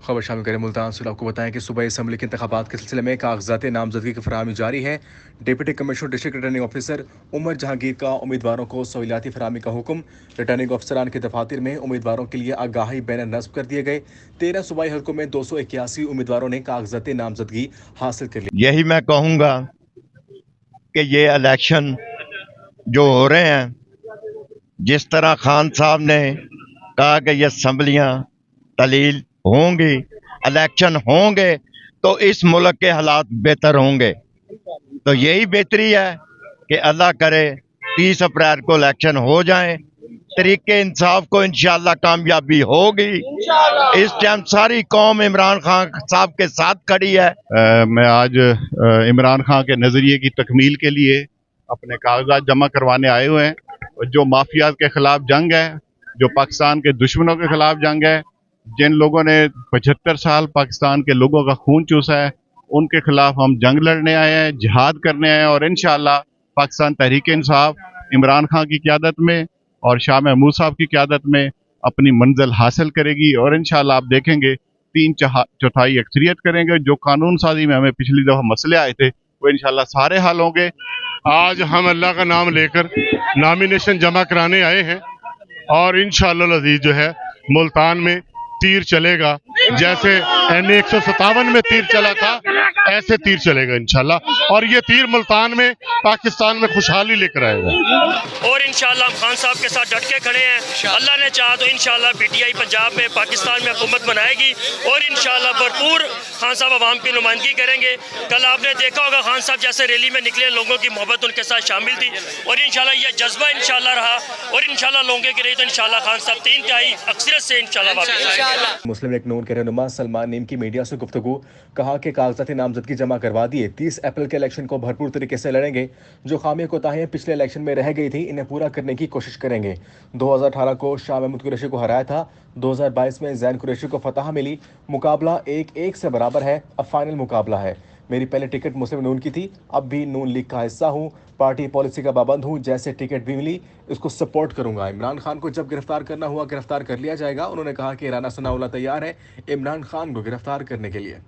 خبر شامل کریں ملتان سے آپ کو بتائیں کہ صوبائی اسمبلی کے انتخابات کے سلسلے میں کاغذات نامزدگی کی فراہمی جاری ہے۔ Deputy commissioner district returning officer Umar Jahangir کا امیدواروں کو سہولیاتی فراہمی کا حکم۔ ریٹرننگ آفیسران کے دفاتر میں امیدواروں کے لیے آگاہی بینر نصب کر دیے گئے۔ 13 صوبائی حلقوں میں 281 امیدواروں نے کاغذات نامزدگی حاصل کر لی۔ یہی میں کہوں گا کہ یہ الیکشن جو ہو رہے ہیں، جس طرح خان صاحب نے کہا کہ یہ اسمبلیاں تعلیل ہوں گی، الیکشن ہوں گے تو اس ملک کے حالات بہتر ہوں گے۔ تو یہی بہتری ہے کہ اللہ کرے 30 اپریل کو الیکشن ہو جائیں، طریقے انصاف کو انشاءاللہ کامیابی ہوگی۔ اس ٹائم ساری قوم عمران خان صاحب کے ساتھ کھڑی ہے۔ میں آج عمران خان کے نظریے کی تکمیل کے لیے اپنے کاغذات جمع کروانے آئے ہوئے ہیں۔ جو مافیات کے خلاف جنگ ہے، جو پاکستان کے دشمنوں کے خلاف جنگ ہے، جن لوگوں نے 75 سال پاکستان کے لوگوں کا خون چوسا ہے، ان کے خلاف ہم جنگ لڑنے آئے ہیں، جہاد کرنے آئے ہیں، اور انشاءاللہ پاکستان تحریک انصاف عمران خان کی قیادت میں اور شاہ محمود صاحب کی قیادت میں اپنی منزل حاصل کرے گی، اور انشاءاللہ آپ دیکھیں گے 3/4 اکثریت کریں گے۔ جو قانون سازی میں ہمیں پچھلی دفعہ مسئلے آئے تھے وہ انشاءاللہ سارے حل ہوں گے۔ آج ہم اللہ کا نام لے کر نامینیشن جمع کرانے آئے ہیں، اور انشاءاللہ العزیز جو ہے ملتان میں تیر چلے گا، جیسے این 157 میں تیر چلا تھا ایسے تیر چلے گا انشاءاللہ، اور یہ تیر ملتان میں پاکستان میں خوشحالی لے کر آئے گا۔ اور انشاءاللہ ہم خان صاحب کے ساتھ ڈٹ کے کھڑے ہیں۔ اللہ نے چاہا تو انشاءاللہ پی ٹی آئی پنجاب میں پاکستان میں حکومت بنائے گی، اور انشاءاللہ بھرپور خان صاحب عوام کی نمائندگی کریں گے۔ کل آپ نے دیکھا ہوگا خان صاحب جیسے ریلی میں نکلے، لوگوں کی محبت ان کے ساتھ شامل تھی، اور انشاءاللہ یہ جذبہ انشاءاللہ رہا، اور انشاءاللہ لوگوں کے لیے تو انشاءاللہ خان صاحب 3/3 اکثریت سے انشاءاللہ واپس آئیں گے۔ مسلم لیگ نون کے رہنما سلمان نیم کی میڈیا سے گفتگو، کہا کہ کاغذات نامزدگی جمع کروا دیے، 30 اپریل کے الیکشن کو بھرپور طریقے سے لڑیں گے۔ جو خامیاں کوتاہیاں پچھلے الیکشن میں رہ گئی تھی انہیں پورا کرنے کی کوشش کریں گے۔ 2018 کو شاہ محمود قریشی کو ہرایا تھا، 2022 میں زین قریشی کو فتح ملی۔ مقابلہ 1-1 سے برابر ہے، اب فائنل مقابلہ ہے۔ میری پہلے ٹکٹ مسلم نون کی تھی، اب بھی نون لیگ کا حصہ ہوں، پارٹی پالیسی کا پابند ہوں، جیسے ٹکٹ بھی ملی اس کو سپورٹ کروں گا۔ عمران خان کو جب گرفتار کرنا ہوا گرفتار کر لیا جائے گا۔ انہوں نے کہا کہ رانا ثناء اللہ تیار ہے عمران خان کو گرفتار کرنے کے لیے۔